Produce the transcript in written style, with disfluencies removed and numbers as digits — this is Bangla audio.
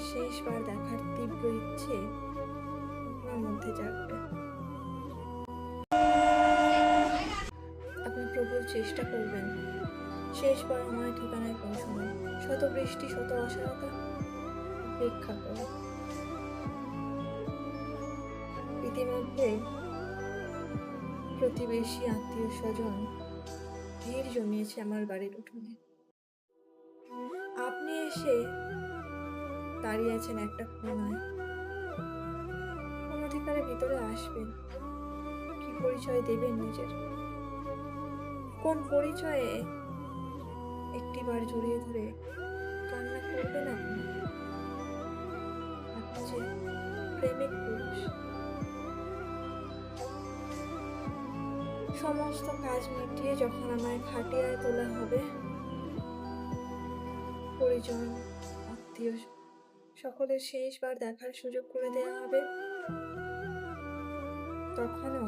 শেষবার দেখার তীব্র ইচ্ছে আপনার মধ্যে জাগবে। আপনি প্রবল চেষ্টা করবেন শেষবার আমার ঠিকানায় পৌঁছানো। শত বৃষ্টি, শত অসারতা উপেক্ষা করে। ইতিমধ্যে প্রতিবেশী, আত্মীয় স্বজন ভিড় জমিয়েছে আমার বাড়ির উঠোনে। আপনি এসে দাঁড়িয়ে আছেন একটা কোনায়। কোন অধিকারে ভিতরে আসবেন? কি পরিচয় দেবেন নিজের? কোন পরিচয়ে একটিবার জড়িয়ে ধরে কান্না করবেন আপনি? আপনি যে প্রেমিক পুরুষ। সমস্ত কাজ মিটিয়ে যখন আমায় খাটিয়ায় তোলা হবে, পরিজন, আত্মীয় সকলের শেষবার দেখার সুযোগ করে দেয়া হবে, তখনও